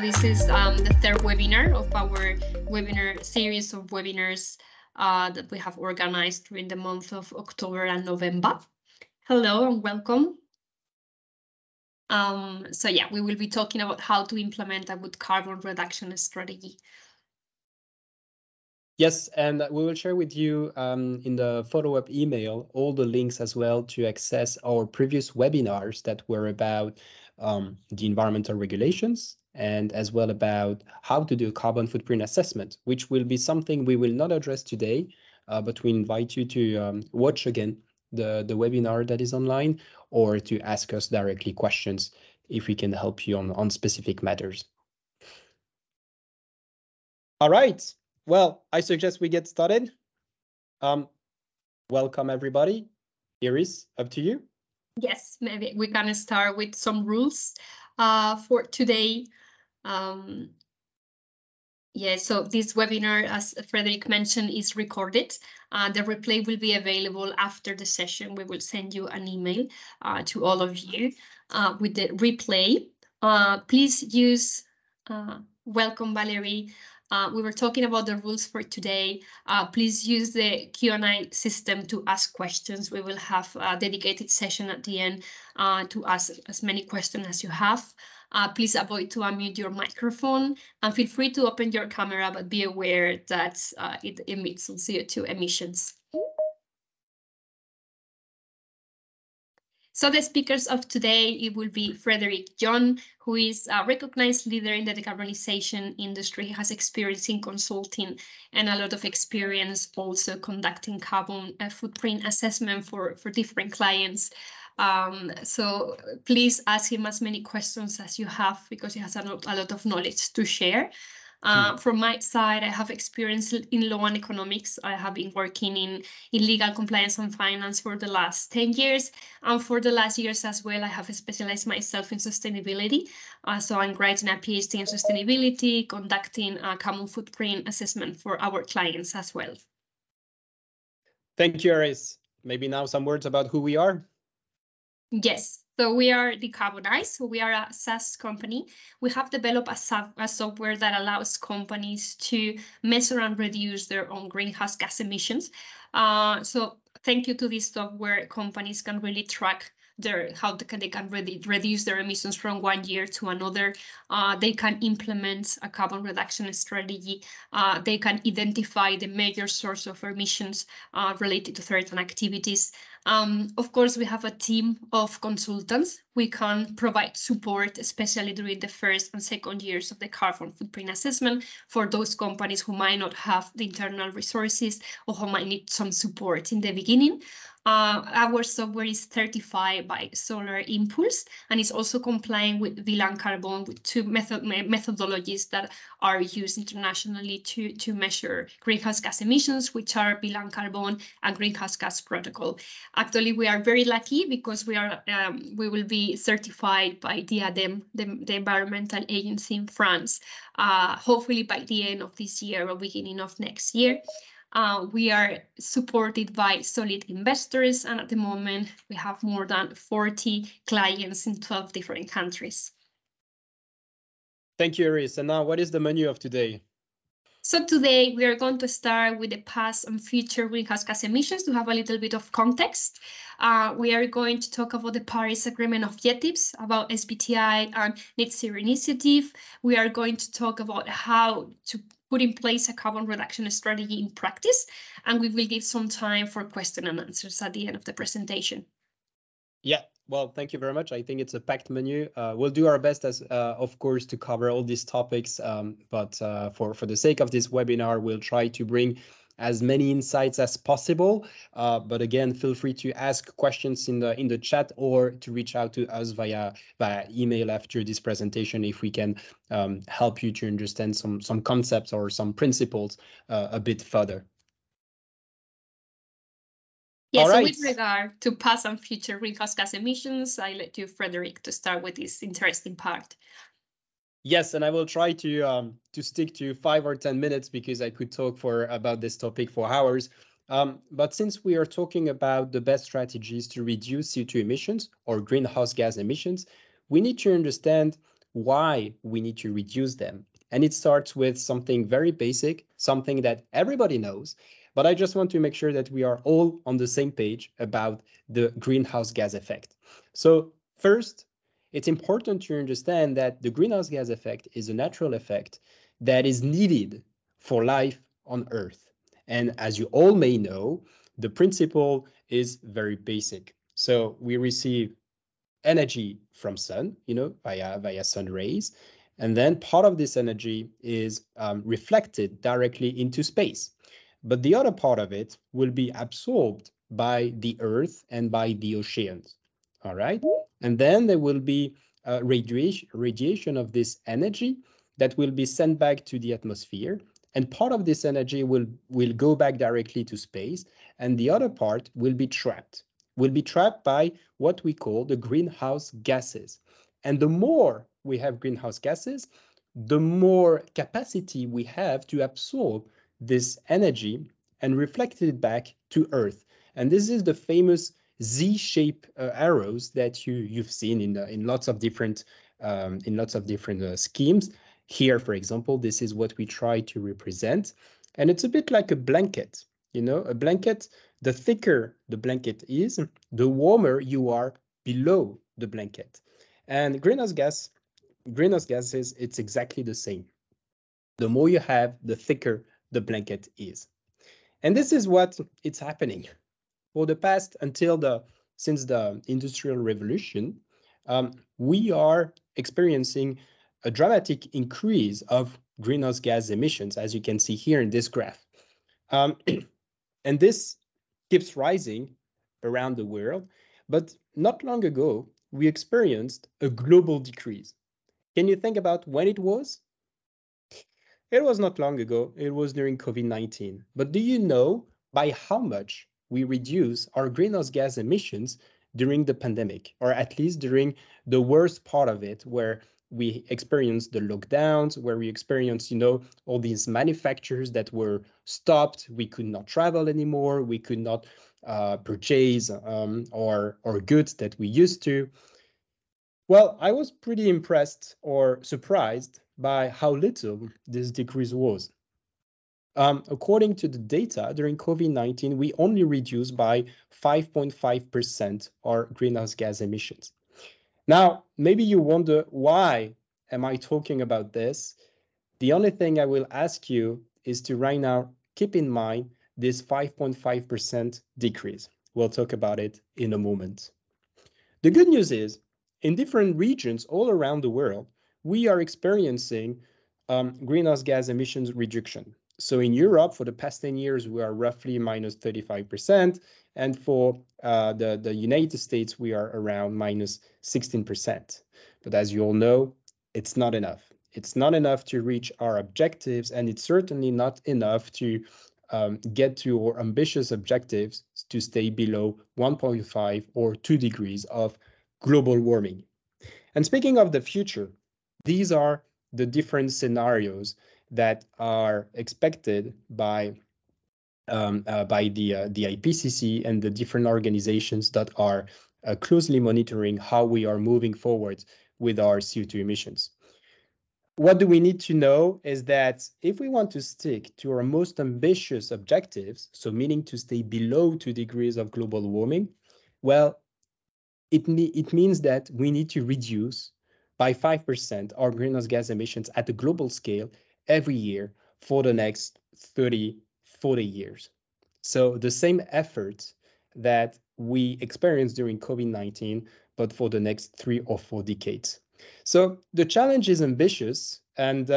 this is the third webinar of our webinar series of webinars that we have organized during the month of October and November. Hello and welcome. So yeah, we will be talking about how to implement a good carbon reduction strategy. Yes, and we will share with you in the follow-up email all the links as well to access our previous webinars that were about the environmental regulations and as well about how to do a carbon footprint assessment, which will be something we will not address today, but we invite you to watch again the webinar that is online or to ask us directly questions if we can help you on specific matters. All right. Well, I suggest we get started. Welcome, everybody. Iris, up to you. Yes, maybe we can start with some rules for today. Yeah, so this webinar, as Frederick mentioned, is recorded. The replay will be available after the session. We will send you an email to all of you with the replay. Please use, welcome, Valerie. We were talking about the rules for today. Please use the Q&A system to ask questions. We will have a dedicated session at the end to ask as many questions as you have. Please avoid to unmute your microphone and feel free to open your camera, but be aware that it emits some CO2 emissions. So the speakers of today, it will be Frederick John, who is a recognized leader in the decarbonization industry. He has experience in consulting and a lot of experience also conducting carbon footprint assessment for different clients. So please ask him as many questions as you have because he has a lot of knowledge to share. From my side, I have experience in law and economics. I have been working in legal compliance and finance for the last 10 years. And for the last years as well, I have specialized myself in sustainability. So I'm writing a PhD in sustainability, conducting a carbon footprint assessment for our clients as well. Thank you, Iris. Maybe now some words about who we are. Yes. So we are D-Carbonize. So we are a SaaS company. We have developed a software that allows companies to measure and reduce their own greenhouse gas emissions. So thank you to this software, companies can really track how they can reduce their emissions from one year to another. They can implement a carbon reduction strategy. They can identify the major source of emissions related to certain activities. Of course, we have a team of consultants. We can provide support, especially during the first and second years of the carbon footprint assessment for those companies who might not have the internal resources or who might need some support in the beginning. Our software is certified by Solar Impulse and is also complying with VLAN Carbon, with two methodologies that are used internationally to measure greenhouse gas emissions, which are VLAN Carbon and Greenhouse Gas Protocol. Actually, we are very lucky because we will be certified by DADEM, the environmental agency in France, hopefully by the end of this year or beginning of next year. We are supported by solid investors, and at the moment we have more than 40 clients in 12 different countries. Thank you, Iris. And now, what is the menu of today? So today we are going to start with the past and future greenhouse gas emissions to have a little bit of context. We are going to talk about the Paris Agreement objectives, about SBTi and Net Zero Initiative. We are going to talk about how to put in place a carbon reduction strategy in practice, and we will give some time for question and answers at the end of the presentation. Yeah, well, thank you very much. I think it's a packed menu. We'll do our best, as of course, to cover all these topics. But for the sake of this webinar, we'll try to bring as many insights as possible. But again, feel free to ask questions in the chat or to reach out to us via email after this presentation if we can help you to understand some concepts or some principles a bit further. Yes, so with regard to past and future greenhouse gas emissions, I let you, Frederick, to start with this interesting part. Yes, and I will try to stick to 5 or 10 minutes because I could talk about this topic for hours. But since we are talking about the best strategies to reduce CO2 emissions or greenhouse gas emissions, we need to understand why we need to reduce them. And it starts with something very basic, something that everybody knows, but I just want to make sure that we are all on the same page about the greenhouse gas effect. So first, it's important to understand that the greenhouse gas effect is a natural effect that is needed for life on Earth. And as you all may know, the principle is very basic. So we receive energy from sun, via sun rays, and then part of this energy is reflected directly into space. But the other part of it will be absorbed by the Earth and by the oceans. All right. And then there will be radiation of this energy that will be sent back to the atmosphere. And part of this energy will go back directly to space. And the other part will be trapped by what we call the greenhouse gases. And the more we have greenhouse gases, the more capacity we have to absorb this energy and reflect it back to Earth. And this is the famous Z-shape arrows that you've seen in lots of different schemes. Here, for example, this is what we try to represent, and it's a bit like a blanket. A blanket. The thicker the blanket is, the warmer you are below the blanket. And greenhouse gases, it's exactly the same. The more you have, the thicker the blanket is. And this is what it's happening. For the past, since the Industrial Revolution, we are experiencing a dramatic increase of greenhouse gas emissions, as you can see here in this graph. And this keeps rising around the world, but not long ago, we experienced a global decrease. Can you think about when it was? It was not long ago. It was during COVID-19. But do you know by how much we reduce our greenhouse gas emissions during the pandemic, or at least during the worst part of it, where we experienced the lockdowns, where we experienced, all these manufacturers that were stopped. We could not travel anymore. We could not purchase our goods that we used to. Well, I was pretty impressed or surprised by how little this decrease was. According to the data, during COVID-19, we only reduced by 5.5% our greenhouse gas emissions. Now, maybe you wonder, why am I talking about this? The only thing I will ask you is to right now keep in mind this 5.5% decrease. We'll talk about it in a moment. The good news is, in different regions all around the world, we are experiencing greenhouse gas emissions reduction. So in Europe, for the past 10 years, we are roughly minus 35%. And for the United States, we are around minus 16%. But as you all know, it's not enough. It's not enough to reach our objectives, and it's certainly not enough to get to our ambitious objectives to stay below 1.5 or 2 degrees of global warming. And speaking of the future, these are the different scenarios that are expected by the IPCC and the different organizations that are closely monitoring how we are moving forward with our CO2 emissions. What do we need to know is that if we want to stick to our most ambitious objectives, so meaning to stay below 2 degrees of global warming, well, it means that we need to reduce by 5% our greenhouse gas emissions at a global scale every year for the next 30, 40 years. So the same effort that we experienced during COVID-19, but for the next 3 or 4 decades. So the challenge is ambitious, and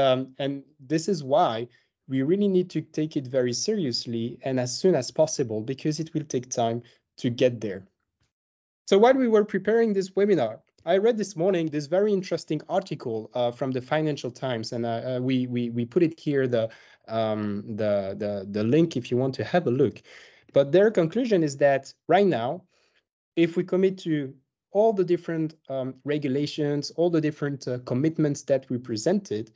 this is why we really need to take it very seriously and as soon as possible, because it will take time to get there. So while we were preparing this webinar, I read this morning this very interesting article from the Financial Times, and we put it here, the link if you want to have a look. But their conclusion is that right now, if we commit to all the different regulations, all the different commitments that we presented,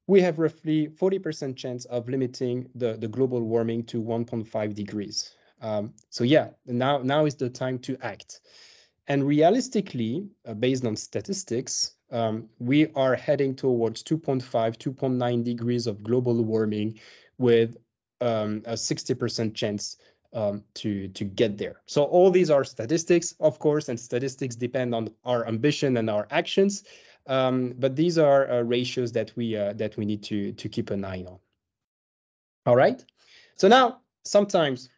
we have roughly 40% chance of limiting the global warming to 1.5 degrees. So yeah, now is the time to act. And realistically, based on statistics, we are heading towards 2.5, 2.9 degrees of global warming with a 60% chance to get there. So all these are statistics, of course, and statistics depend on our ambition and our actions. But these are ratios that we need to keep an eye on. All right. So now sometimes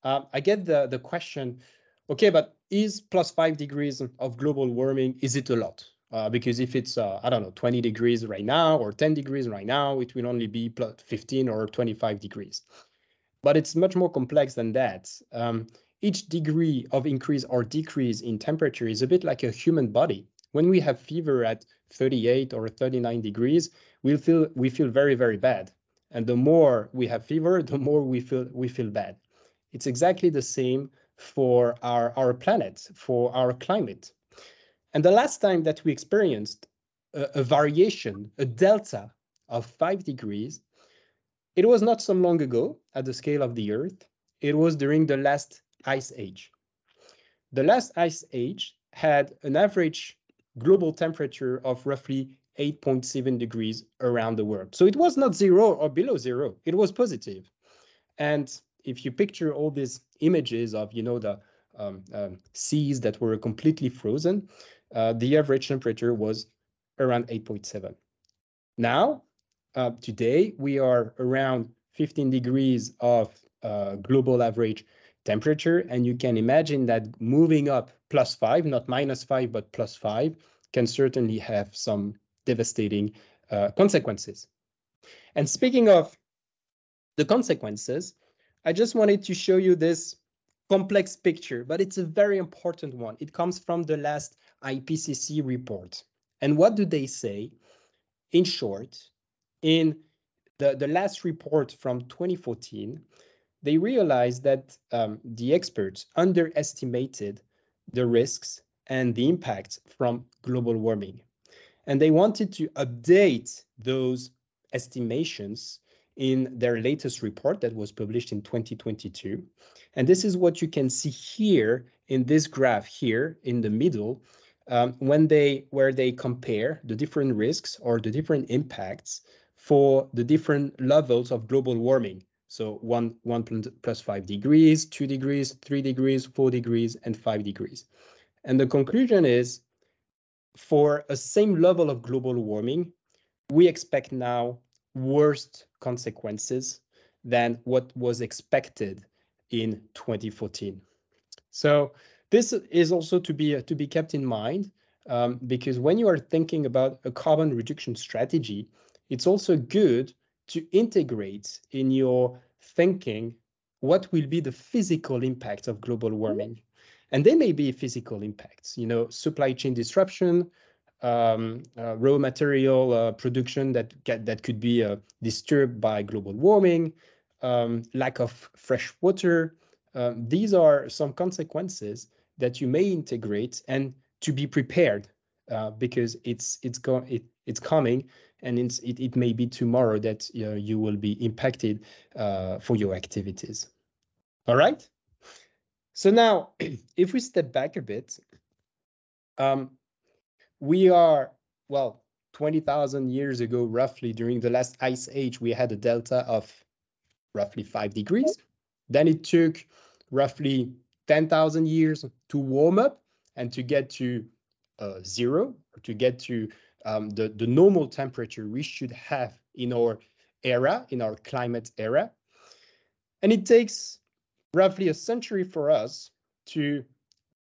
I get the question, okay, but is plus 5 degrees of global warming, is it a lot? Because if it's, I don't know, 20 degrees right now or 10 degrees right now, it will only be plus 15 or 25 degrees. But it's much more complex than that. Each degree of increase or decrease in temperature is a bit like a human body. When we have fever at 38 or 39 degrees, we feel very, very bad. And the more we have fever, the more we feel bad. It's exactly the same for our planet, for our climate. And the last time that we experienced a variation, a delta of 5 degrees, it was not so long ago at the scale of the Earth. It was during the last ice age. The last ice age had an average global temperature of roughly 8.7 degrees around the world. So it was not zero or below zero, it was positive. And if you picture all these images of, the seas that were completely frozen, the average temperature was around 8.7. Now, today, we are around 15 degrees of global average temperature, and you can imagine that moving up plus 5, not minus 5, but plus 5, can certainly have some devastating consequences. And speaking of the consequences, I just wanted to show you this complex picture, but it's a very important one. It comes from the last IPCC report. And what do they say? In short, in the last report from 2014, they realized that the experts underestimated the risks and the impact from global warming. And they wanted to update those estimations in their latest report that was published in 2022. And this is what you can see here in this graph here in the middle, where they compare the different risks or the different impacts for the different levels of global warming. So 1 plus 5 degrees, 2 degrees, 3 degrees, 4 degrees, and 5 degrees. And the conclusion is, for a same level of global warming, we expect now worse consequences than what was expected in 2014. So this is also to be kept in mind, because when you are thinking about a carbon reduction strategy, it's also good to integrate in your thinking what will be the physical impact of global warming. And there may be physical impacts, supply chain disruption, raw material production that could be disturbed by global warming, lack of fresh water. These are some consequences that you may integrate and to be prepared, because it's coming, and it may be tomorrow that you will be impacted for your activities. All right. So now, if we step back a bit, we are, 20,000 years ago, roughly during the last ice age, we had a delta of roughly 5 degrees. Then it took roughly 10,000 years to warm up and to get to zero, or to get to the normal temperature we should have in our era, in our climate era. And it takes roughly a century for us to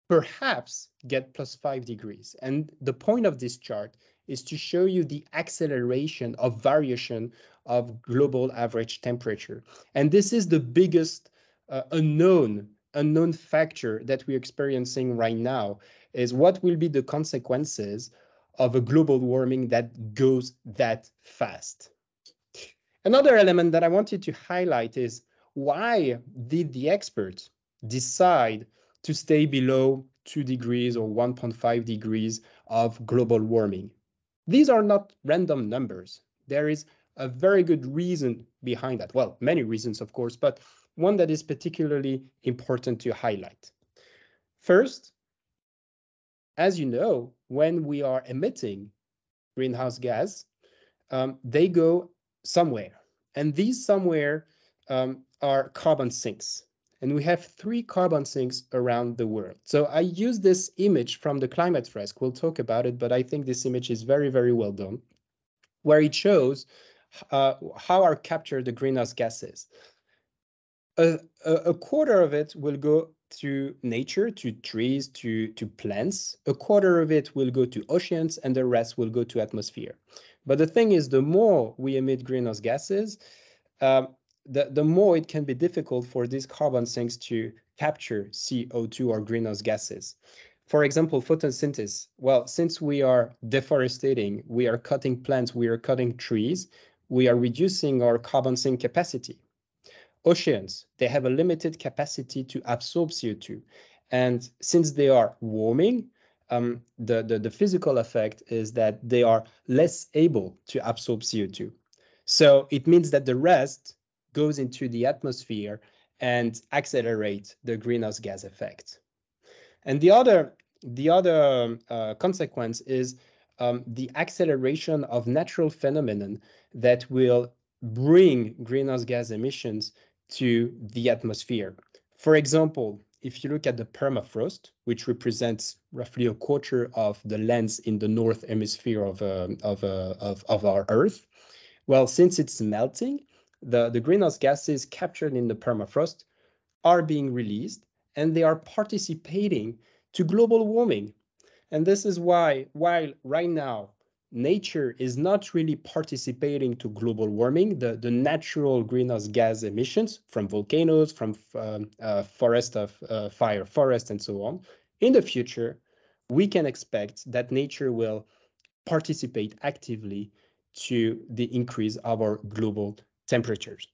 perhaps get plus 5 degrees. And the point of this chart is to show you the acceleration of variation of global average temperature. And this is the biggest unknown factor that we're experiencing right now, is what will be the consequences of a global warming that goes that fast. Another element that I wanted to highlight is, why did the experts decide to stay below 2 degrees or 1.5 degrees of global warming? These are not random numbers. There is a very good reason behind that. Well, many reasons, of course, but one that is particularly important to highlight. First, as you know, when we are emitting greenhouse gas, they go somewhere. And these somewhere are carbon sinks. And we have 3 carbon sinks around the world. So I use this image from the climate fresk. We'll talk about it, but I think this image is very, very well done, where it shows how are captured the greenhouse gases. A quarter of it will go to nature, to trees, to plants. A quarter of it will go to oceans, and the rest will go to atmosphere. But the thing is, the more we emit greenhouse gases, the more it can be difficult for these carbon sinks to capture CO2 or greenhouse gases. For example, photosynthesis. Well, since we are deforesting, we are cutting plants, we are cutting trees, we are reducing our carbon sink capacity. Oceans, they have a limited capacity to absorb CO2. And since they are warming, the physical effect is that they are less able to absorb CO2. So it means that the rest goes into the atmosphere and accelerate the greenhouse gas effect. And the other consequence is the acceleration of natural phenomenon that will bring greenhouse gas emissions to the atmosphere. For example, if you look at the permafrost, which represents roughly a quarter of the lands in the north hemisphere of our Earth, well, since it's melting, the greenhouse gases captured in the permafrost are being released, and they are participating to global warming. And this is why, while right now nature is not really participating to global warming, the natural greenhouse gas emissions from volcanoes, from forest of fire forest, and so on, in the future, we can expect that nature will participate actively to the increase of our global temperatures.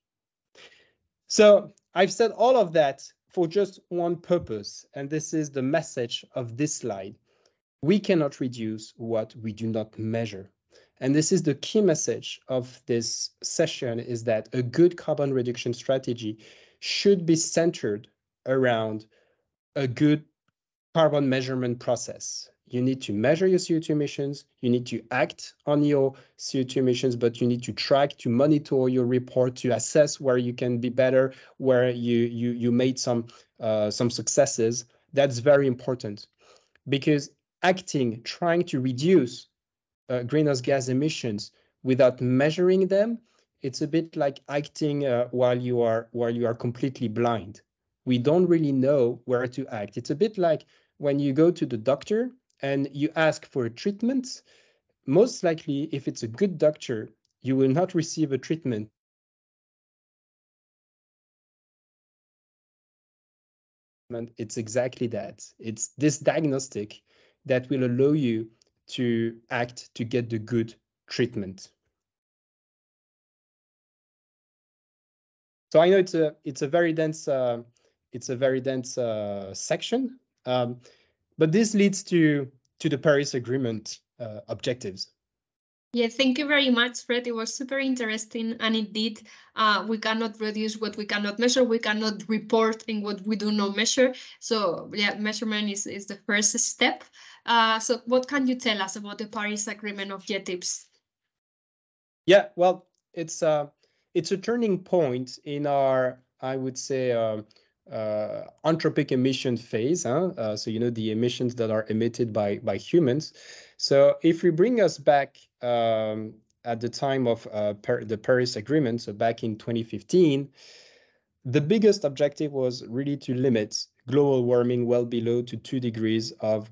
So I've said all of that for just one purpose, and this is the message of this slide. We cannot reduce what we do not measure. And this is the key message of this session, is that a good carbon reduction strategy should be centered around a good carbon measurement process. You need to measure your CO2 emissions, you need to act on your CO2 emissions, but you need to track, to monitor your report, to assess where you can be better, where you made some successes. That's very important, because acting, trying to reduce greenhouse gas emissions without measuring them, it's a bit like acting while you are completely blind. We don't really know where to act. It's a bit like when you go to the doctor and you ask for a treatment. Most likely, if it's a good doctor, you will not receive a treatment. It's exactly that. It's this diagnostic that will allow you to act to get the good treatment. So I know it's a very dense section, but this leads to the Paris Agreement objectives. Yeah, thank you very much, Fred. It was super interesting. And indeed, we cannot reduce what we cannot measure. We cannot report in what we do not measure. So yeah, measurement is the first step. So what can you tell us about the Paris Agreement objectives? Yeah, well, it's a turning point in our, I would say, anthropic emission phase. So the emissions that are emitted by humans. So if we bring us back at the time of the Paris Agreement, so back in 2015, the biggest objective was really to limit global warming well below to 2 degrees of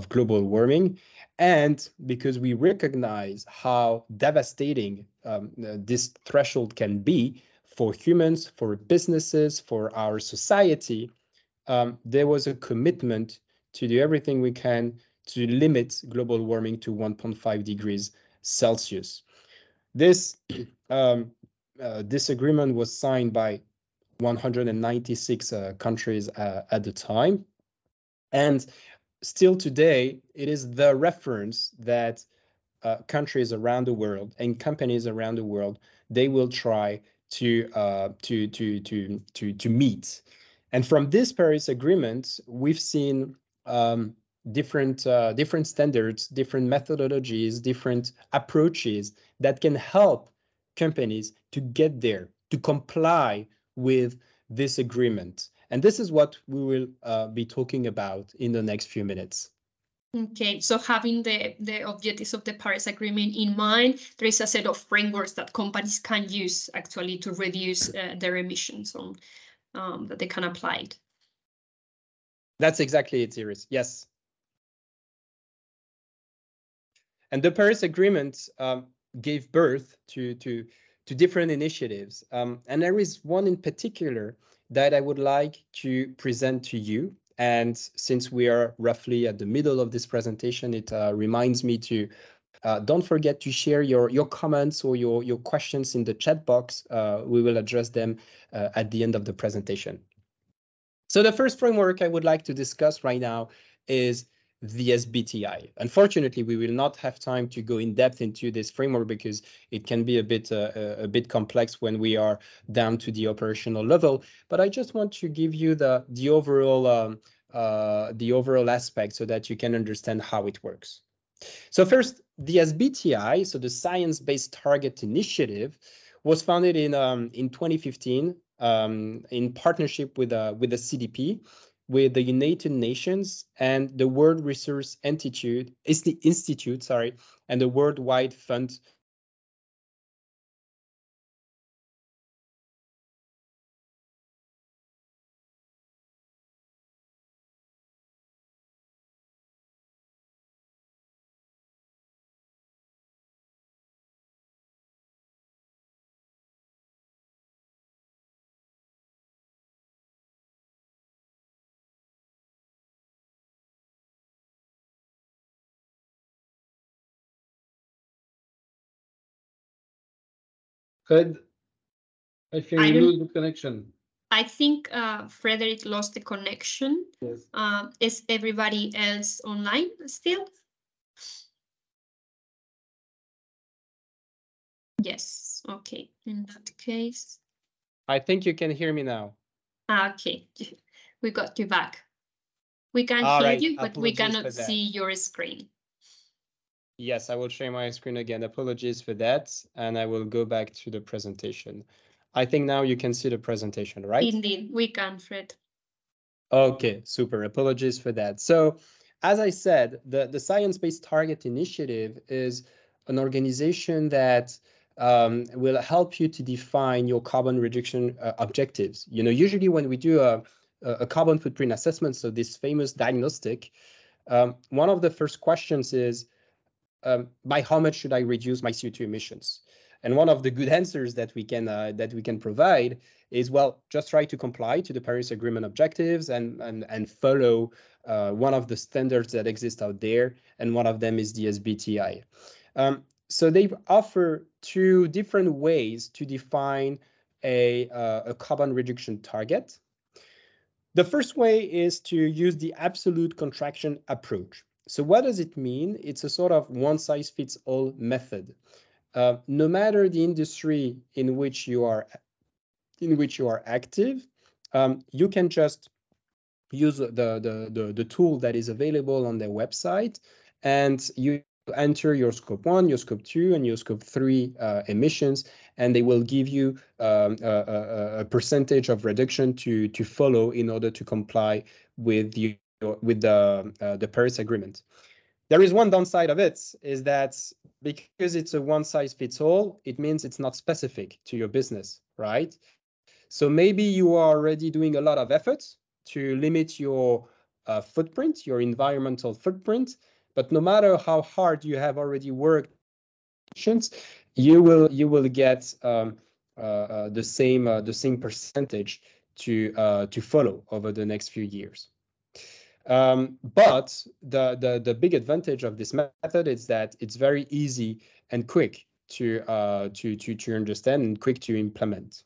global warming. And because we recognize how devastating this threshold can be for humans, for businesses, for our society, there was a commitment to do everything we can to limit global warming to 1.5 degrees Celsius. This agreement was signed by 196 countries at the time. And still today, it is the reference that countries around the world and companies around the world, they will try to meet. And from this Paris Agreement, we've seen different standards, different methodologies, different approaches that can help companies to get there, to comply with this agreement. And this is what we will be talking about in the next few minutes. Okay, so having the objectives of the Paris Agreement in mind, there is a set of frameworks that companies can use actually to reduce their emissions that they can apply it. That's exactly it, Iris. Yes. And the Paris Agreement gave birth to different initiatives. And there is one in particular that I would like to present to you. And since we are roughly at the middle of this presentation, it reminds me to don't forget to share your comments or your questions in the chat box. We will address them at the end of the presentation. So the first framework I would like to discuss right now is the SBTI. Unfortunately, we will not have time to go in depth into this framework because it can be a bit complex when we are down to the operational level. But I just want to give you the overall aspect so that you can understand how it works. So first, the SBTI, so the Science-Based Target Initiative, was founded in 2015 in partnership with the CDP, with the United Nations and the World Resource Institute, and the Worldwide Fund. Fred, I think we lose the connection. I think Frederick lost the connection. Yes. Is everybody else online still? Yes. Okay. In that case. I think you can hear me now. Okay. We got you back. We can hear you, but we cannot see your screen. Yes, I will share my screen again. Apologies for that. And I will go back to the presentation. I think now you can see the presentation, right? Indeed, we can, Fred. Okay, super. Apologies for that. So, as I said, the Science-Based Target Initiative is an organization that will help you to define your carbon reduction objectives. You know, usually when we do a carbon footprint assessment, so this famous diagnostic, one of the first questions is, by how much should I reduce my CO2 emissions? And one of the good answers that we can provide is, well, just try to comply to the Paris Agreement objectives and follow one of the standards that exist out there, and one of them is the SBTI. So they offer two different ways to define a carbon reduction target. The first way is to use the absolute contraction approach. So what does it mean? It's a sort of one-size-fits-all method. No matter the industry in which you are active, you can just use the tool that is available on their website, and you enter your scope 1, your scope 2, and your scope 3 emissions, and they will give you a percentage of reduction to follow in order to comply with the Paris Agreement. There is one downside of it, is that because it's a one-size-fits-all, it means it's not specific to your business, right? So maybe you are already doing a lot of efforts to limit your footprint, your environmental footprint, but no matter how hard you have already worked, you will get the same percentage to follow over the next few years. But the big advantage of this method is that it's very easy and quick to understand and quick to implement.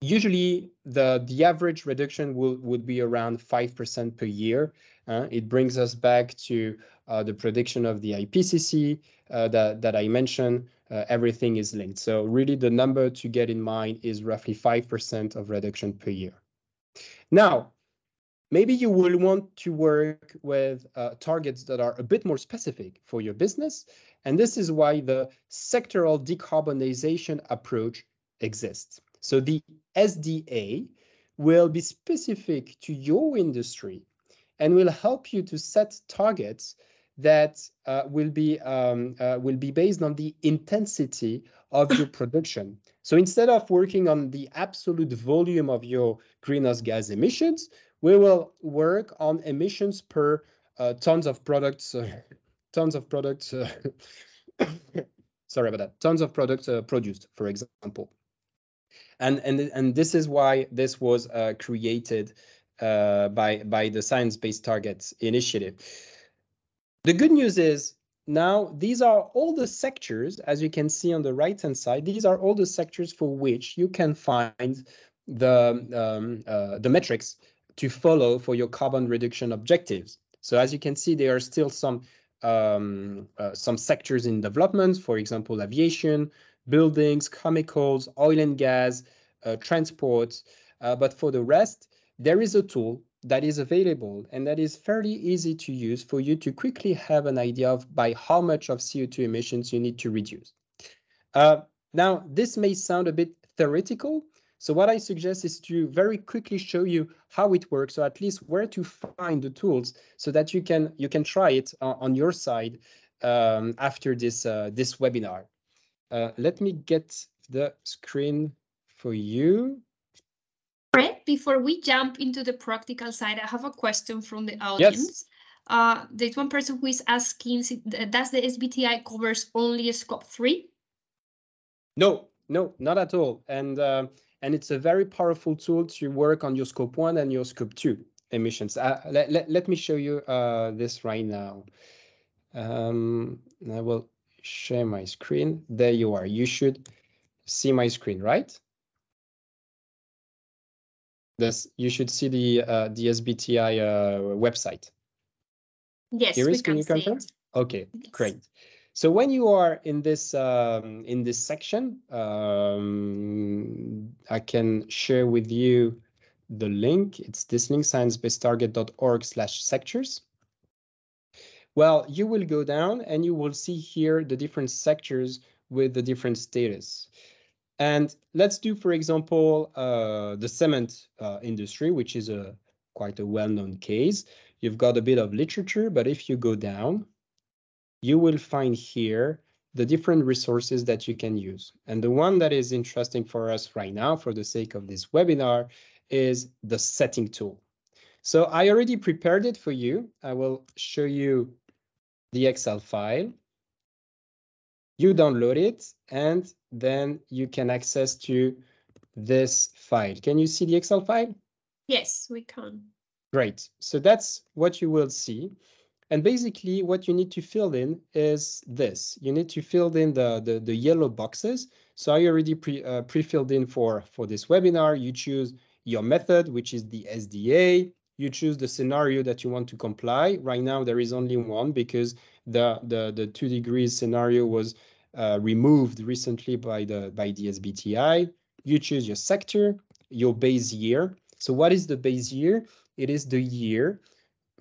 Usually the average reduction would be around 5% per year. It brings us back to the prediction of the IPCC that I mentioned. Everything is linked. So really the number to get in mind is roughly 5% of reduction per year. Now, Maybe you will want to work with targets that are a bit more specific for your business. And this is why the sectoral decarbonization approach exists. So the SDA will be specific to your industry and will help you to set targets that will be based on the intensity of your production. So instead of working on the absolute volume of your greenhouse gas emissions, we will work on emissions per tons of products. Sorry about that. Tons of products produced, for example. And this is why this was created by the Science Based Targets Initiative. The good news is now these are all the sectors, as you can see on the right-hand side, these are all the sectors for which you can find the metrics to follow for your carbon reduction objectives. So as you can see, there are still some sectors in development, for example, aviation, buildings, chemicals, oil and gas, transport. But for the rest, there is a tool that is available and that is fairly easy to use for you to quickly have an idea of by how much of CO2 emissions you need to reduce. Now, this may sound a bit theoretical. So what I suggest is to very quickly show you how it works, or at least where to find the tools so that you can try it on your side after this webinar. Let me get the screen for you. Fred, before we jump into the practical side, I have a question from the audience. Yes. There's one person who is asking, does the SBTI covers only Scope 3? No, not at all. And it's a very powerful tool to work on your Scope 1 and your Scope 2 emissions. Let me show you this right now. I will share my screen. There you are. You should see my screen, right? You should see the SBTI website. Yes, Iris, we can see it. Okay, yes. Great. So when you are in this section, I can share with you the link. It's this link, sciencebasedtarget.org/sectors. Well, you will go down and you will see here the different sectors with the different status. And let's do, for example, the cement industry, which is quite a well-known case. You've got a bit of literature, but if you go down, you will find here the different resources that you can use. And the one that is interesting for us right now, for the sake of this webinar, is the setting tool. So I already prepared it for you. I will show you the Excel file. You download it, and then you can access to this file. Can you see the Excel file? Yes, we can. Great. So that's what you will see. And basically, what you need to fill in is this. You need to fill in the yellow boxes. So I already pre-filled in for this webinar. You choose your method, which is the SDA. You choose the scenario that you want to comply. Right now, there is only one because the 2 degrees scenario was removed recently by the SBTI. You choose your sector, your base year. So what is the base year? It is the year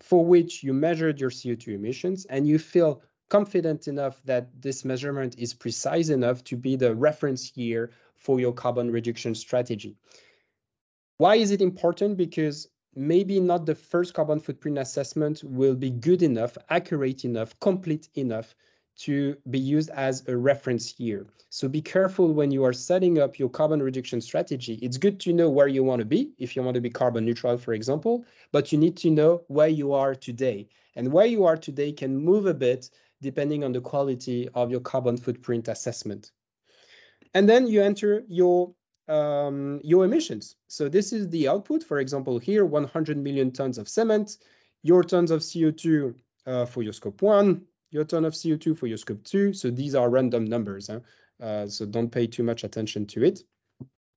for which you measured your CO2 emissions and you feel confident enough that this measurement is precise enough to be the reference year for your carbon reduction strategy. Why is it important? Because maybe not the first carbon footprint assessment will be good enough, accurate enough, complete enough to be used as a reference year. So be careful when you are setting up your carbon reduction strategy. It's good to know where you want to be, if you want to be carbon neutral, for example, but you need to know where you are today. And where you are today can move a bit depending on the quality of your carbon footprint assessment. And then you enter your emissions. So this is the output. For example, here, 100 million tons of cement, your tons of CO2 for your Scope 1, your ton of CO2 for your Scope 2. So these are random numbers, so don't pay too much attention to it.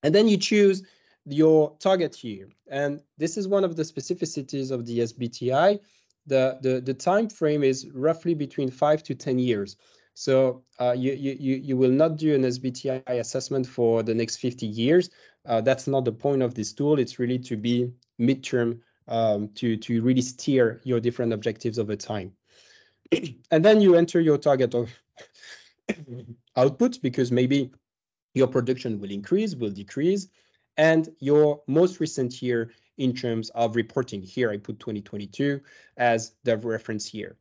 And then you choose your target year. And this is one of the specificities of the SBTI. The time frame is roughly between 5 to 10 years. So you will not do an SBTI assessment for the next 50 years. That's not the point of this tool. It's really to be midterm to really steer your different objectives over time. And then you enter your target of output, because maybe your production will increase, will decrease, and your most recent year in terms of reporting. Here I put 2022 as the reference year.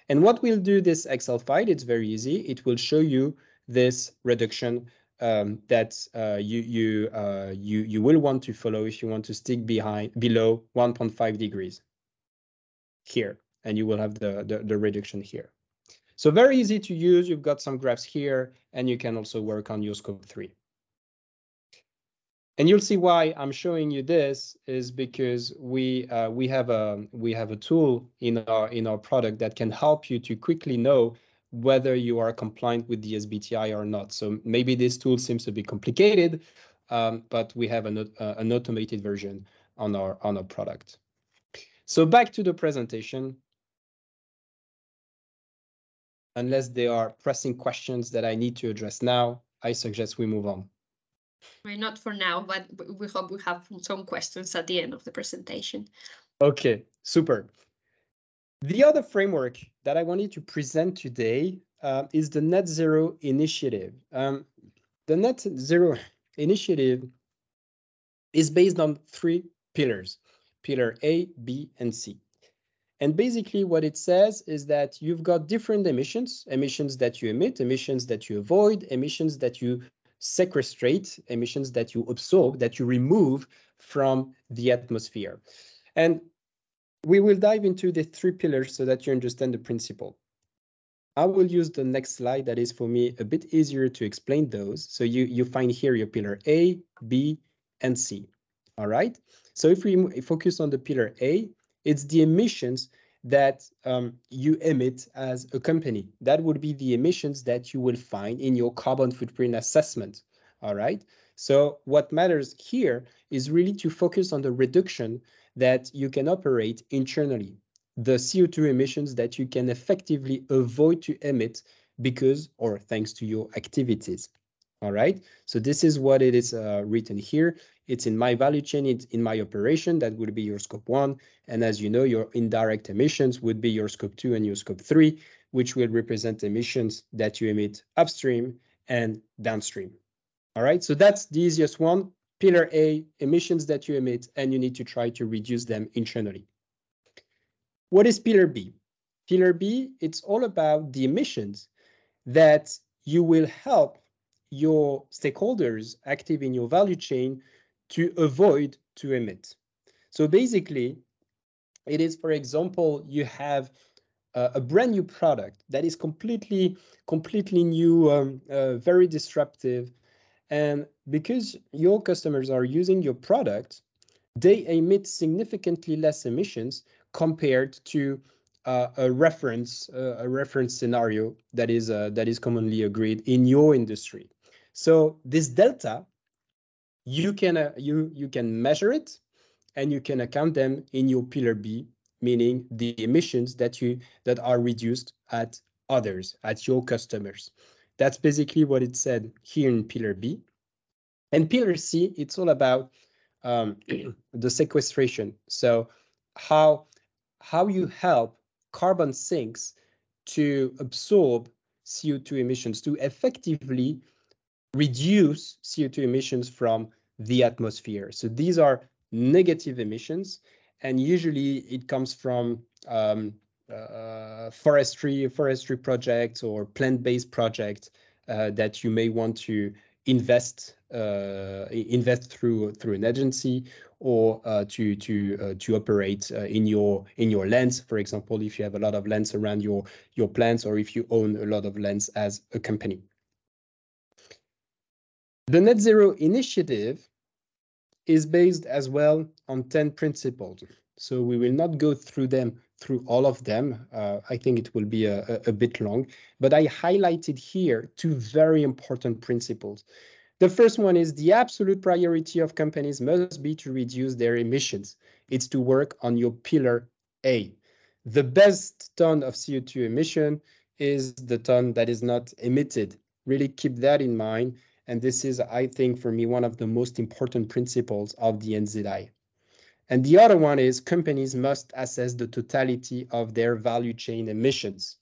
And what will do this Excel file? It's very easy. It will show you this reduction that you will want to follow if you want to stick below 1.5 degrees here, and you will have the reduction here. So very easy to use. You've got some graphs here, and you can also work on your scope 3. And you'll see why I'm showing you this is because we have a tool in our product that can help you to quickly know whether you are compliant with the SBTi or not. So maybe this tool seems to be complicated, but we have an automated version on our product. So back to the presentation. Unless there are pressing questions that I need to address now, I suggest we move on. Not for now, but we hope we have some questions at the end of the presentation. Okay, super. The other framework that I wanted to present today is the Net Zero Initiative. The Net Zero Initiative is based on 3 pillars, pillar A, B, and C. And basically what it says is that you've got different emissions that you emit, emissions that you avoid, emissions that you sequestrate, emissions that you absorb, that you remove from the atmosphere. And we will dive into the 3 pillars so that you understand the principle. I will use the next slide that is for me a bit easier to explain those. So you find here your pillar A, B, and C. All right. So if we focus on the pillar A, it's the emissions that you emit as a company. That would be the emissions that you will find in your carbon footprint assessment. All right. So what matters here is really to focus on the reduction that you can operate internally, the CO2 emissions that you can effectively avoid to emit because or thanks to your activities. All right. So this is what it is written here. It's in my value chain, it's in my operation, that would be your scope 1. And as you know, your indirect emissions would be your scope 2 and your scope 3, which will represent emissions that you emit upstream and downstream. All right, so that's the easiest one. Pillar A, emissions that you emit, and you need to try to reduce them internally. What is pillar B? Pillar B, it's all about the emissions that you will help your stakeholders active in your value chain to avoid to emit. So basically, it is, for example, you have a brand new product that is completely new, very disruptive. And because your customers are using your product, they emit significantly less emissions compared to a reference scenario that is commonly agreed in your industry. So this delta, you can measure it, and you can account them in your pillar B, meaning the emissions that are reduced at others, at your customers. That's basically what it said here in pillar B. And pillar C, it's all about the sequestration. So how you help carbon sinks to absorb CO2 emissions, to effectively reduce CO2 emissions from the atmosphere. So these are negative emissions, and usually it comes from forestry projects or plant-based projects that you may want to invest through an agency, or to operate in your lands. For example, if you have a lot of lands around your plants, or if you own a lot of lands as a company. The Net Zero Initiative is based as well on 10 principles. So we will not go through all of them. I think it will be a bit long, but I highlighted here 2 very important principles. The first one is the absolute priority of companies must be to reduce their emissions. It's to work on your pillar A. The best ton of CO2 emission is the ton that is not emitted. Really keep that in mind. And this is, I think, for me, one of the most important principles of the NZI. And the other one is companies must assess the totality of their value chain emissions.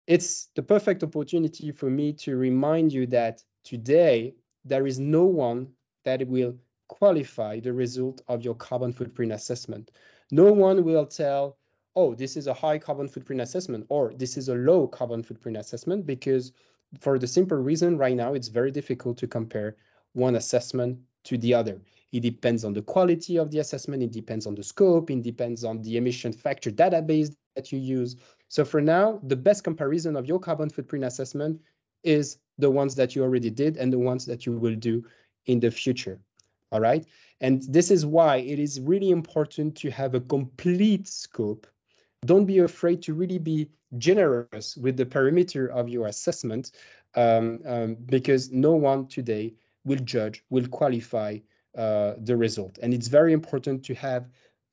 It's the perfect opportunity for me to remind you that today there is no one that will qualify the result of your carbon footprint assessment. No one will tell, oh, this is a high carbon footprint assessment, or this is a low carbon footprint assessment, because for the simple reason right now, it's very difficult to compare one assessment to the other. It depends on the quality of the assessment, it depends on the scope, it depends on the emission factor database that you use. So for now, the best comparison of your carbon footprint assessment is the ones that you already did and the ones that you will do in the future. All right. And this is why it is really important to have a complete scope. Don't be afraid to really be generous with the perimeter of your assessment, because no one today will judge, will qualify the result. And it's very important to have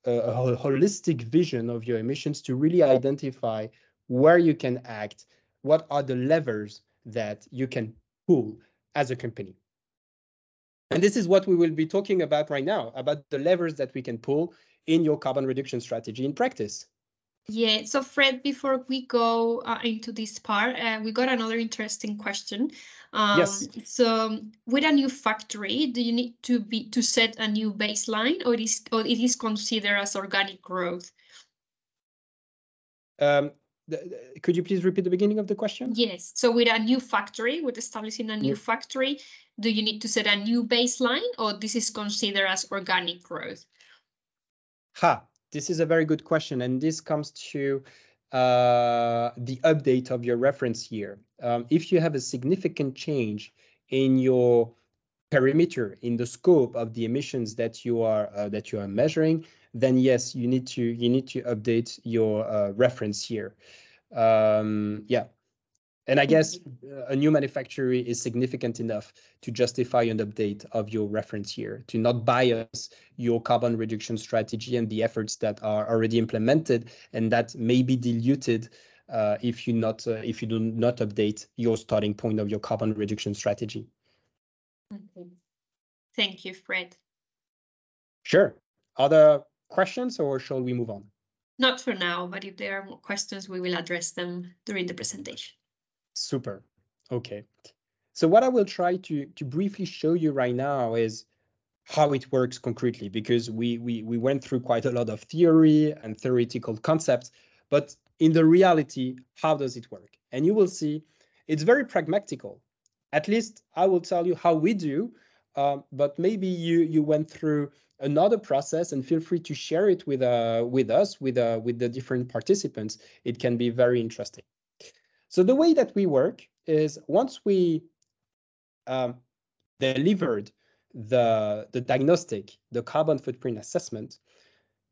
a holistic vision of your emissions to really identify where you can act, what are the levers that you can pull as a company. And this is what we will be talking about right now, about the levers that we can pull in your carbon reduction strategy in practice. Yeah, so Fred, before we go into this part, we got another interesting question. Yes. So with a new factory, do you need to set a new baseline, or it is considered as organic growth? Could you please repeat the beginning of the question? Yes. So with a new factory, with establishing a new factory, do you need to set a new baseline, or this is considered as organic growth? This is a very good question, and this comes to the update of your reference year. If you have a significant change in your perimeter, in the scope of the emissions that you are measuring, then yes, you need to update your reference year. Yeah. And I guess a new manufacturer is significant enough to justify an update of your reference year, to not bias your carbon reduction strategy and the efforts that are already implemented and that may be diluted if you do not update your starting point of your carbon reduction strategy. Okay. Thank you, Fred. Sure. Other questions, or shall we move on? Not for now, but if there are more questions, we will address them during the presentation. Super. Okay. So what I will try to briefly show you right now is how it works concretely, because we went through quite a lot of theory and theoretical concepts, but in the reality, how does it work? And you will see it's very pragmatical. At least I will tell you how we do, but maybe you went through another process, and feel free to share it with us, with the different participants. It can be very interesting. So the way that we work is, once we delivered the diagnostic, the carbon footprint assessment,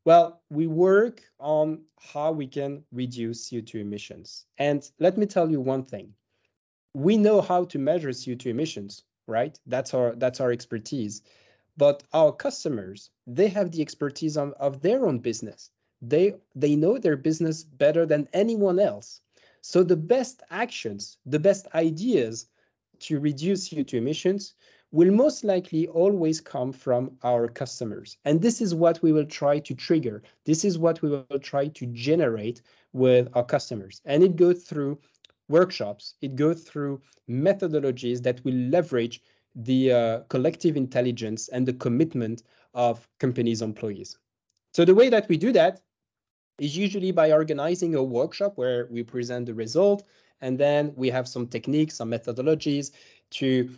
well, we work on how we can reduce CO2 emissions. And let me tell you one thing. We know how to measure CO2 emissions, right? That's our expertise. But our customers, they have the expertise of their own business. They know their business better than anyone else. So the best actions, the best ideas to reduce CO2 emissions will most likely always come from our customers. And this is what we will try to trigger. This is what we will try to generate with our customers. And it goes through workshops. It goes through methodologies that will leverage the collective intelligence and the commitment of companies' employees. So the way that we do that is usually by organizing a workshop where we present the result, and then we have some techniques, some methodologies to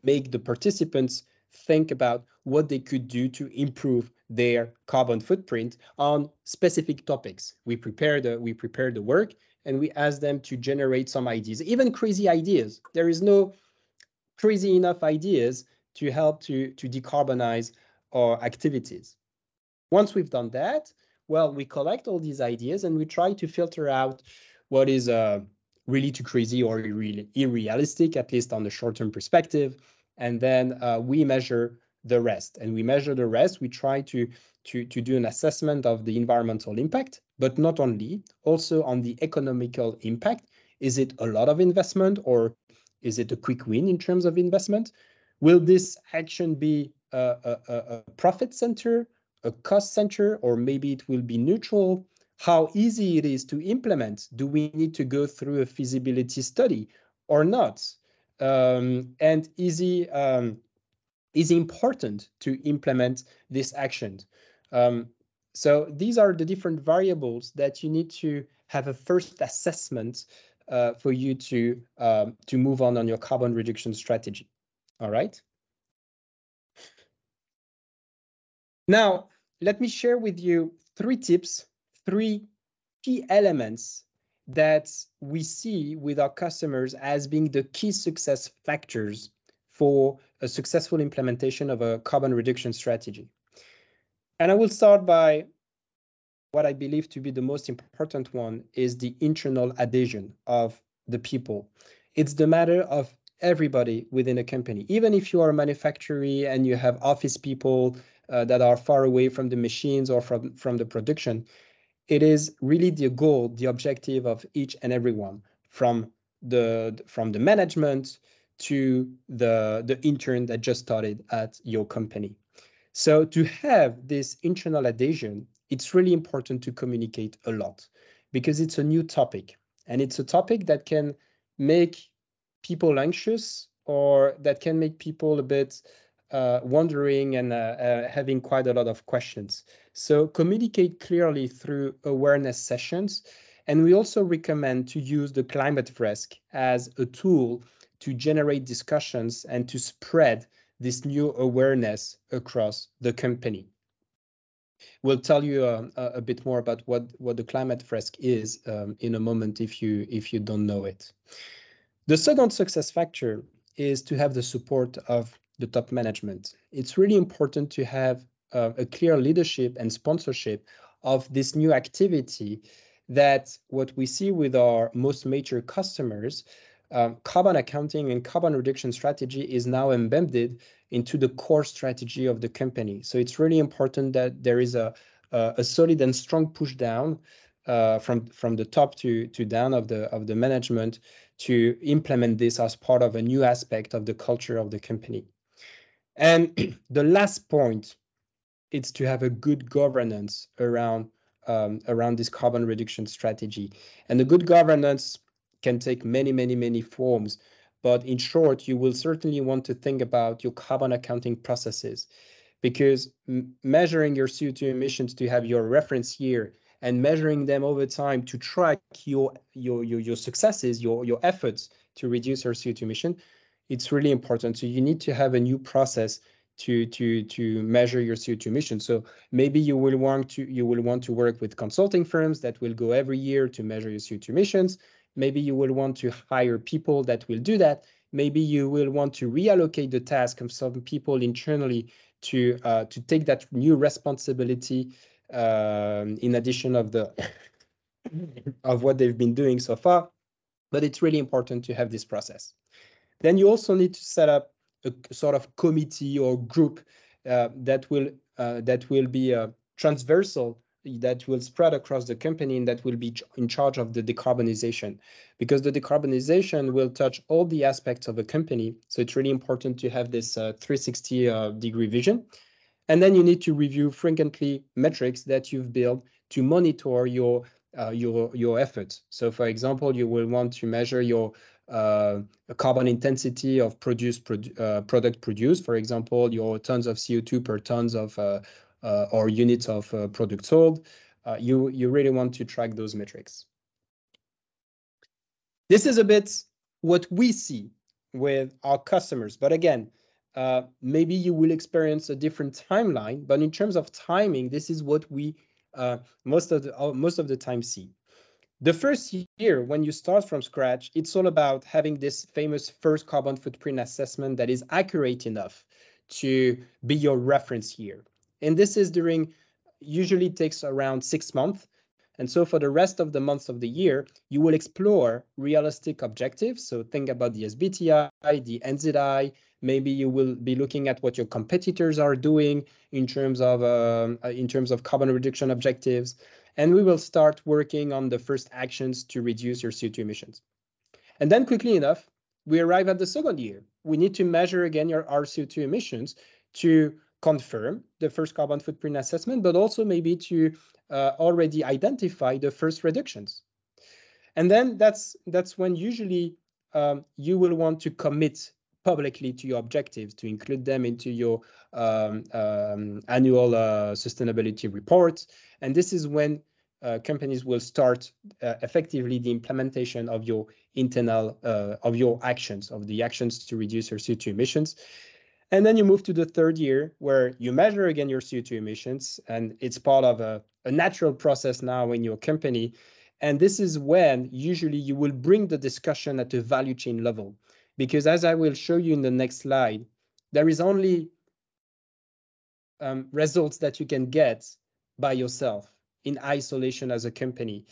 make the participants think about what they could do to improve their carbon footprint on specific topics. We prepare the work, and we ask them to generate some ideas, even crazy ideas. There is no crazy enough ideas to help to decarbonize our activities. Once we've done that, well, we collect all these ideas and we try to filter out what is really too crazy or irrealistic, at least on the short-term perspective. And then we measure the rest. And we measure the rest. We try to do an assessment of the environmental impact, but not only, also on the economical impact. Is it a lot of investment, or is it a quick win in terms of investment? Will this action be a profit center a cost center, or maybe it will be neutral? How easy it is to implement? Do we need to go through a feasibility study or not? And is it important to implement this action? So these are the different variables that you need to have a first assessment for you to move on your carbon reduction strategy. All right. Now, let me share with you 3 tips, 3 key elements that we see with our customers as being the key success factors for a successful implementation of a carbon reduction strategy. And I will start by what I believe to be the most important one is the internal adhesion of the people. It's the matter of everybody within a company. Even if you are a manufacturer and you have office people that are far away from the machines or from the production, it is really the goal, the objective of each and every one, from the management to the intern that just started at your company. So to have this internal adhesion, it's really important to communicate a lot, because it's a new topic, and it's a topic that can make people anxious, or that can make people a bit wondering and having quite a lot of questions. So communicate clearly through awareness sessions. And we also recommend to use the climate fresk as a tool to generate discussions and to spread this new awareness across the company. We'll tell you a bit more about what the climate fresk is in a moment if you don't know it. The second success factor is to have the support of the top management. It's really important to have a clear leadership and sponsorship of this new activity, that what we see with our most major customers, carbon accounting and carbon reduction strategy is now embedded into the core strategy of the company. So it's really important that there is a solid and strong push down from the top to down of the management to implement this as part of a new aspect of the culture of the company. And the last point, it's to have a good governance around this carbon reduction strategy. And the good governance can take many forms, but in short, you will certainly want to think about your carbon accounting processes, because measuring your CO2 emissions to have your reference year and measuring them over time to track your successes, your efforts to reduce your CO2 emission, it's really important. So you need to have a new process to measure your CO2 emissions. So maybe you will want to work with consulting firms that will go every year to measure your CO2 emissions. Maybe you will want to hire people that will do that. Maybe you will want to reallocate the task of some people internally to take that new responsibility in addition of what they've been doing so far. But it's really important to have this process. Then you also need to set up a sort of committee or group that will be transversal, that will spread across the company, and that will be in charge of the decarbonization, because the decarbonization will touch all the aspects of a company. So it's really important to have this 360-degree vision. And then you need to review frequently metrics that you've built to monitor your efforts. So for example, you will want to measure your carbon intensity of product produced, for example, your tons of CO2 per tons of or units of product sold. You really want to track those metrics. This is a bit what we see with our customers, but again, maybe you will experience a different timeline, but in terms of timing, this is what we most of the time see. The first year, when you start from scratch, it's all about having this famous first carbon footprint assessment that is accurate enough to be your reference year. And this is usually takes around 6 months. And so for the rest of the months of the year, you will explore realistic objectives. So think about the SBTI, the NZI. Maybe you will be looking at what your competitors are doing in terms of carbon reduction objectives. And we will start working on the first actions to reduce your CO2 emissions. And then quickly enough, we arrive at the second year. We need to measure again our CO2 emissions to confirm the first carbon footprint assessment, but also maybe to already identify the first reductions. And then that's when usually you will want to commit publicly to your objectives, to include them into your annual sustainability report. And this is when companies will start effectively the implementation of your internal of your actions, of the actions to reduce your CO2 emissions. And then you move to the third year where you measure again your CO2 emissions, and it's part of a natural process now in your company. And this is when usually you will bring the discussion at a value chain level, because as I will show you in the next slide, there is only results that you can get by yourself in isolation as a company.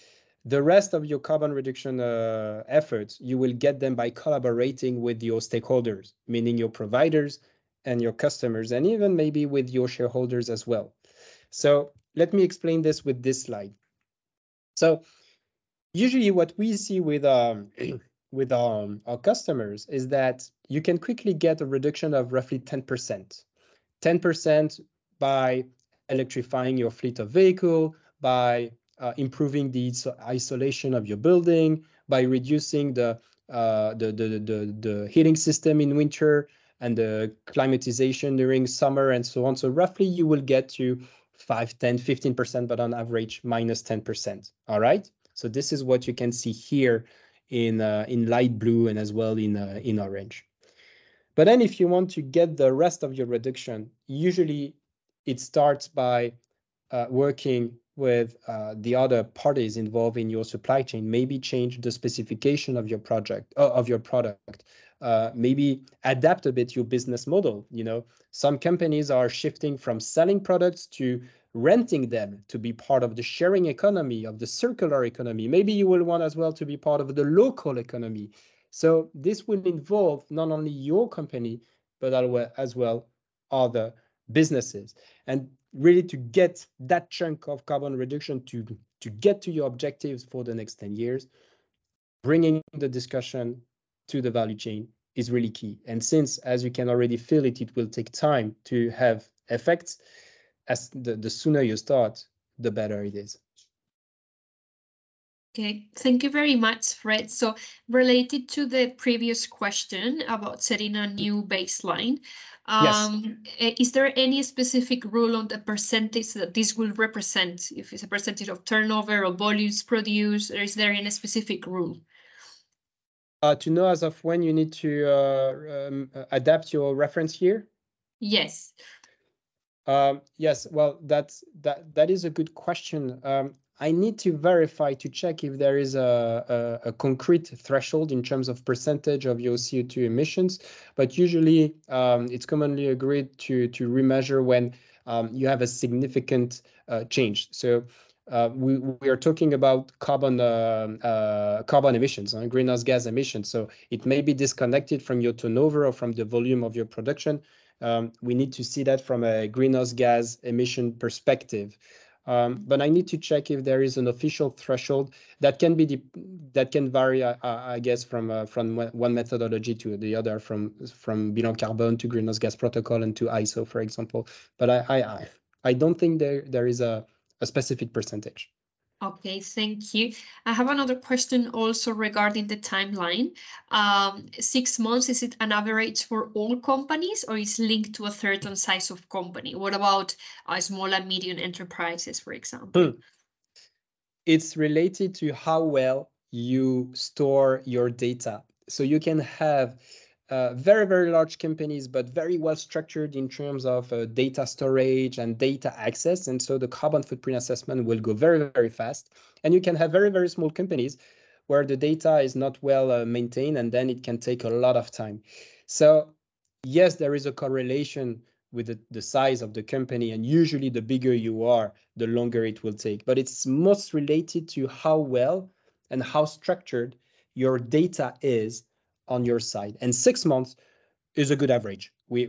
The rest of your carbon reduction efforts, you will get them by collaborating with your stakeholders, meaning your providers and your customers, and even maybe with your shareholders as well. So let me explain this with this slide. So usually what we see with our customers is that you can quickly get a reduction of roughly 10%. 10% by electrifying your fleet of vehicle, by improving the isolation of your building, by reducing the heating system in winter and the climatization during summer and so on. So roughly you will get to 5, 10, 15%, but on average minus 10%. All right. So this is what you can see here in light blue and as well in orange. But then if you want to get the rest of your reduction, usually it starts by working with the other parties involved in your supply chain, maybe change the specification of your project, of your product, maybe adapt a bit your business model. You know, some companies are shifting from selling products to renting them to be part of the sharing economy, of the circular economy. Maybe you will want as well to be part of the local economy. So this will involve not only your company, but as well other businesses. And really to get that chunk of carbon reduction to get to your objectives for the next 10 years, bringing the discussion to the value chain is really key. And since, as you can already feel it, it will take time to have effects, as the sooner you start, the better it is. Okay, thank you very much, Fred. So related to the previous question about setting a new baseline, yes. Is there any specific rule on the percentage that this will represent? If it's a percentage of turnover or volumes produced, or is there any specific rule? To know as of when you need to adapt your reference year? Yes. Yes, well, that is a good question. I need to verify to check if there is a concrete threshold in terms of percentage of your CO2 emissions, but usually it's commonly agreed to remeasure when you have a significant change. So we are talking about carbon emissions, greenhouse gas emissions. So it may be disconnected from your turnover or from the volume of your production. We need to see that from a greenhouse gas emission perspective. But I need to check if there is an official threshold that can be that can vary, I guess, from one methodology to the other, from bilan carbon to greenhouse gas protocol and to ISO, for example. But I don't think there is a specific percentage. Okay, thank you. I have another question also regarding the timeline. 6 months, is it an average for all companies, or is linked to a certain size of company? What about small and medium enterprises, for example? It's related to how well you store your data. So you can have very, very large companies, but very well structured in terms of data storage and data access. And so the carbon footprint assessment will go very, very fast. And you can have very, very small companies where the data is not well maintained, and then it can take a lot of time. So yes, there is a correlation with the size of the company, and usually the bigger you are, the longer it will take. But it's most related to how well and how structured your data is on your side. And 6 months is a good average. We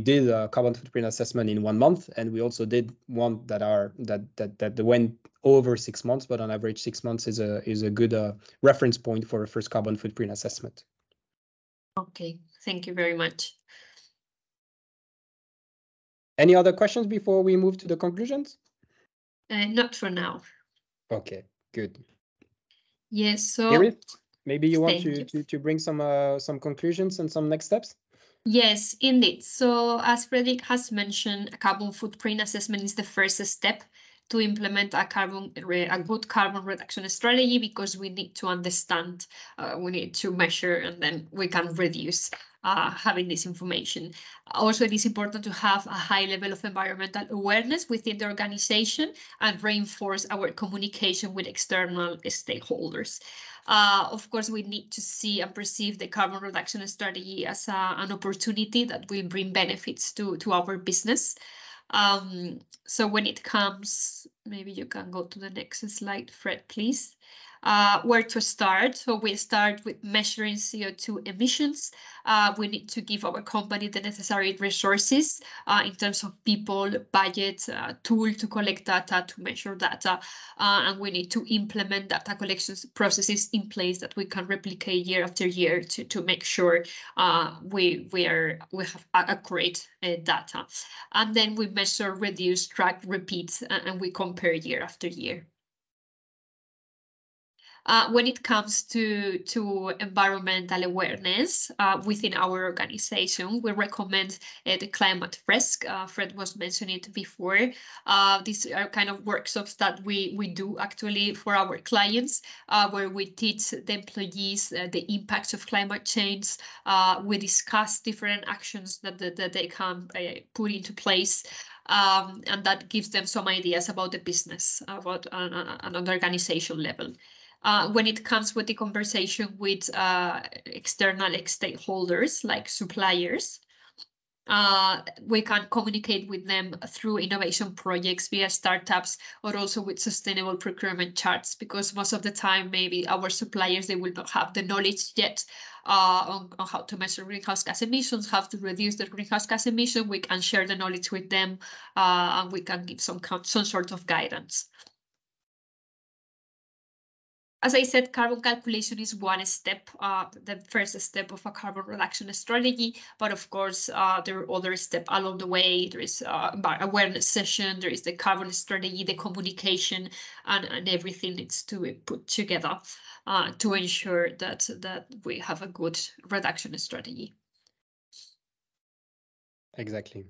did a carbon footprint assessment in 1 month, and we also did one that went over 6 months. But on average, 6 months is a good reference point for a first carbon footprint assessment. Okay, thank you very much. Any other questions before we move to the conclusions? Not for now. Okay, good. Yes, so Iris, maybe you want thank you. to bring some conclusions and some next steps? Yes, indeed. So as Fredrik has mentioned, a carbon footprint assessment is the first step to implement a good carbon reduction strategy, because we need to understand, we need to measure, and then we can reduce having this information. Also, it is important to have a high level of environmental awareness within the organization and reinforce our communication with external stakeholders. Of course, we need to see and perceive the carbon reduction strategy as an opportunity that will bring benefits to our business. So when it comes, maybe you can go to the next slide, Fred, please. Where to start? So we start with measuring CO2 emissions. We need to give our company the necessary resources in terms of people, budget, tool to collect data, to measure data, and we need to implement data collection processes in place that we can replicate year after year to make sure we have accurate data. And then we measure, reduce, track, repeat, and we compare year after year. When it comes to environmental awareness within our organization, we recommend the climate risk. Fred was mentioning it before. These are kind of workshops that we do actually for our clients, where we teach the employees the impacts of climate change. We discuss different actions that they can put into place. And that gives them some ideas about the business, about an organization level. When it comes with the conversation with external stakeholders like suppliers, we can communicate with them through innovation projects via startups, or also with sustainable procurement charts, because most of the time maybe our suppliers, they will not have the knowledge yet on how to measure greenhouse gas emissions, how to reduce their greenhouse gas emission. We can share the knowledge with them, and we can give some sort of guidance. As I said, carbon calculation is one step, the first step of a carbon reduction strategy. But of course, there are other steps along the way. There is awareness session, there is the carbon strategy, the communication, and everything needs to be put together to ensure that we have a good reduction strategy. Exactly.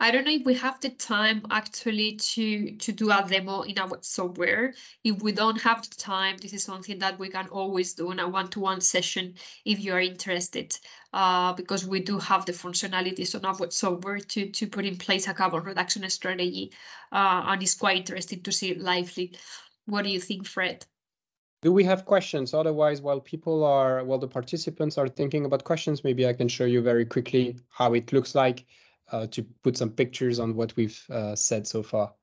I don't know if we have the time actually to do a demo in our software. If we don't have the time, this is something that we can always do in a one-to-one session if you are interested, because we do have the functionalities on our software to put in place a carbon reduction strategy, and it's quite interesting to see it lively. What do you think, Fred? Do we have questions? Otherwise, while the participants are thinking about questions, maybe I can show you very quickly how it looks like, to put some pictures on what we've said so far.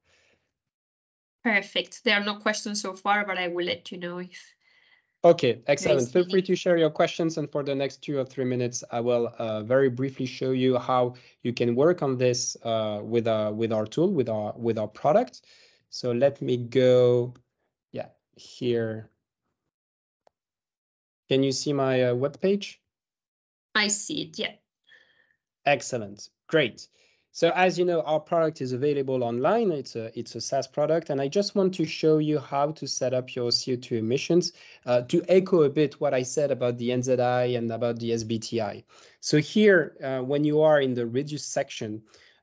Perfect. There are no questions so far, but I will let you know if. Okay, excellent. Feel free to share your questions, and for the next 2 or 3 minutes, I will very briefly show you how you can work on this with our tool, with our product. So let me go, here. Can you see my web page? I see it, yeah. Excellent, great. So as you know, our product is available online. It's a SaaS product, and I just want to show you how to set up your CO2 emissions, to echo a bit what I said about the NZI and about the SBTI. So here, when you are in the reduce section,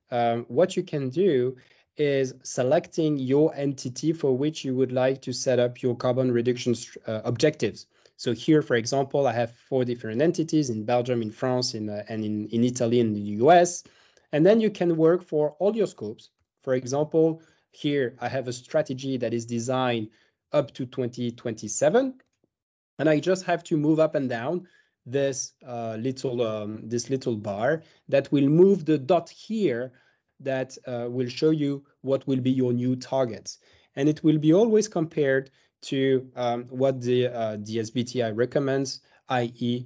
what you can do is selecting your entity for which you would like to set up your carbon reduction objectives. So here, for example, I have 4 different entities in Belgium, in France, and in Italy, and the US. And then you can work for all your scopes. For example, here I have a strategy that is designed up to 2027. And I just have to move up and down this little bar that will move the dot here that will show you what will be your new targets. And it will be always compared to what the SBTI recommends, i.e.,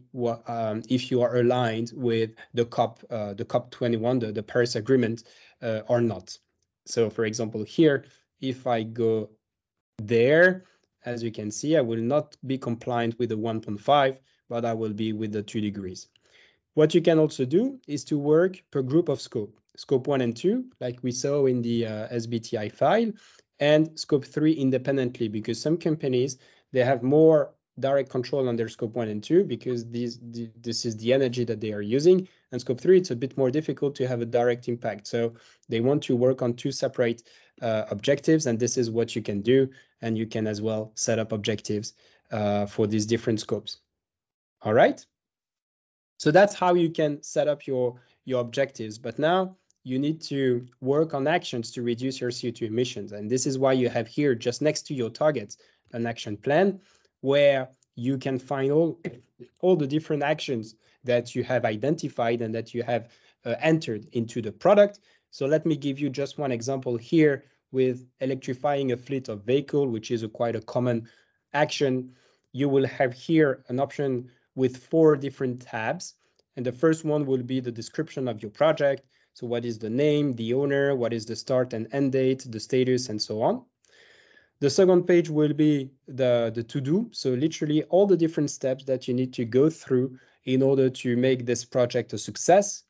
if you are aligned with the COP21, the Paris Agreement, or not. So, for example, here, if I go there, as you can see, I will not be compliant with the 1.5, but I will be with the 2 degrees. What you can also do is to work per group of scope. Scope 1 and 2, like we saw in the SBTI file, and scope 3 independently, because some companies, they have more direct control on their scope 1 and 2 because this is the energy that they are using. And scope 3, it's a bit more difficult to have a direct impact. So they want to work on two separate objectives, and this is what you can do. And you can as well set up objectives for these different scopes. All right. So that's how you can set up your objectives. But now you need to work on actions to reduce your CO2 emissions. And this is why you have here, just next to your targets, an action plan where you can find all the different actions that you have identified and that you have entered into the product. So let me give you just one example here with electrifying a fleet of vehicle, which is quite a common action. You will have here an option with 4 different tabs. And the first one will be the description of your project. So what is the name, the owner, what is the start and end date, the status, and so on. The second page will be the to-do. So literally all the different steps that you need to go through in order to make this project a success.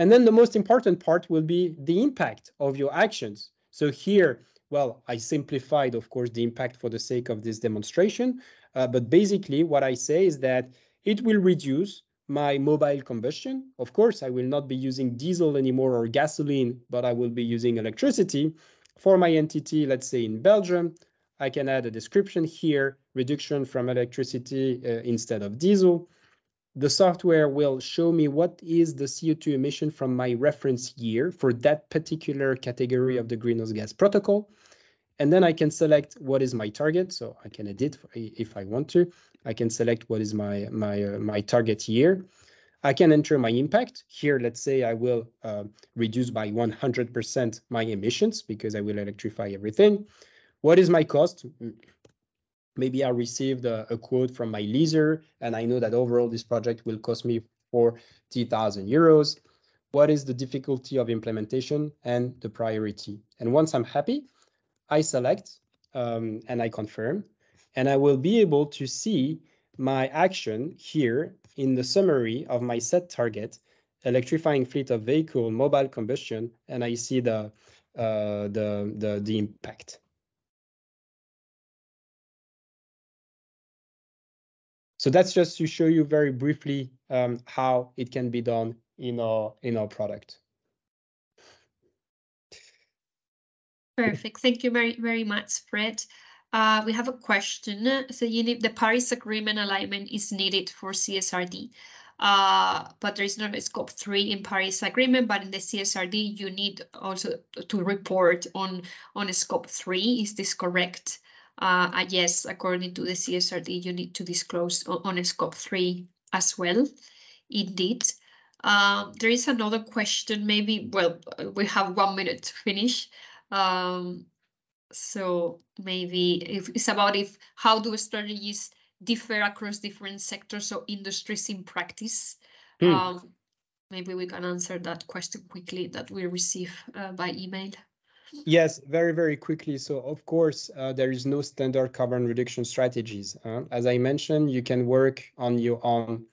And then the most important part will be the impact of your actions. So here, well, I simplified, of course, the impact for the sake of this demonstration. But basically what I say is that it will reduce my mobile combustion. Of course, I will not be using diesel anymore or gasoline, but I will be using electricity. For my entity, let's say in Belgium, I can add a description here, reduction from electricity instead of diesel. The software will show me what is the CO2 emission from my reference year for that particular category of the greenhouse gas protocol. And then I can select what is my target. So I can edit if I want to. I can select what is my target year. I can enter my impact. Here, let's say I will reduce by 100% my emissions because I will electrify everything. What is my cost? Maybe I received a quote from my leaser, and I know that overall this project will cost me 40,000 euros. What is the difficulty of implementation and the priority? And once I'm happy, I select and I confirm, and I will be able to see my action here in the summary of my set target, electrifying fleet of vehicle, mobile combustion, and I see the impact. So that's just to show you very briefly how it can be done in our product. Perfect. Thank you very much, Fred. We have a question. So you need the Paris Agreement alignment is needed for CSRD, but there is no scope 3 in Paris Agreement, but in the CSRD you need also to report on a scope 3. Is this correct? Yes, according to the CSRD, you need to disclose on a scope 3 as well. Indeed. There is another question, maybe, well, we have 1 minute to finish. So maybe it's about how do strategies differ across different sectors or industries in practice. Maybe we can answer that question quickly that we receive by email. Yes, very quickly. So of course, there is no standard carbon reduction strategies. As I mentioned, you can work on your own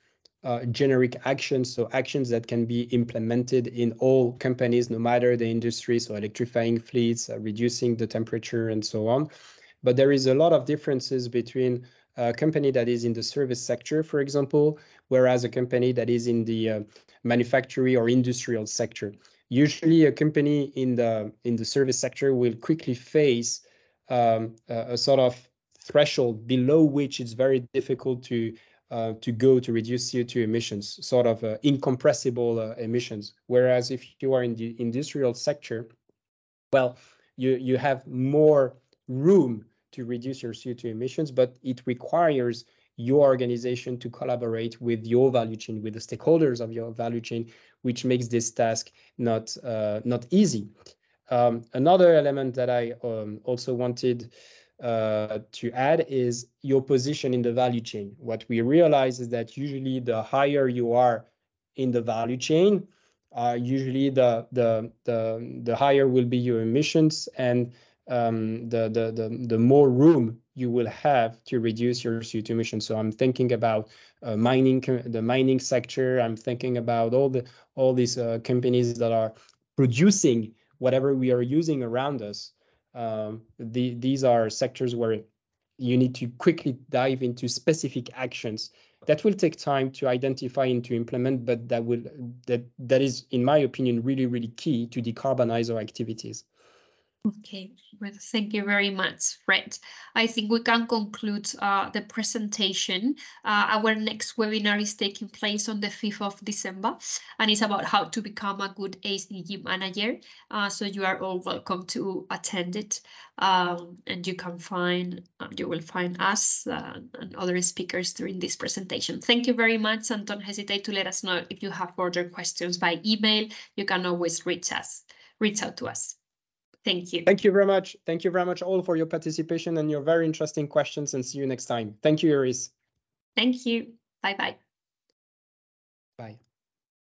generic actions, so actions that can be implemented in all companies, no matter the industry, so electrifying fleets, reducing the temperature, and so on. But there is a lot of differences between a company that is in the service sector, for example, whereas a company that is in the manufacturing or industrial sector. Usually, a company in the service sector will quickly face a sort of threshold below which it's very difficult to go to reduce CO2 emissions, sort of incompressible emissions. Whereas if you are in the industrial sector, well, you have more room to reduce your CO2 emissions, but it requires your organization to collaborate with your value chain, with the stakeholders of your value chain, which makes this task not easy. Another element that I also wanted to add is your position in the value chain. What we realize is that usually the higher you are in the value chain, usually the higher will be your emissions, and the more room you will have to reduce your CO2 emissions. So I'm thinking about the mining sector. I'm thinking about all these companies that are producing whatever we are using around us. These are sectors where you need to quickly dive into specific actions that will take time to identify and to implement, but that is, in my opinion, really, really key to decarbonize our activities. Okay, well, thank you very much, Fred. I think we can conclude the presentation. Our next webinar is taking place on the 5th of December, and it's about how to become a good SDG manager. So you are all welcome to attend it, and you will find us and other speakers during this presentation. Thank you very much, and don't hesitate to let us know if you have further questions by email. You can always reach out to us. Thank you. Thank you very much. Thank you very much all for your participation and your very interesting questions, and see you next time. Thank you, Iris. Thank you. Bye-bye. Bye.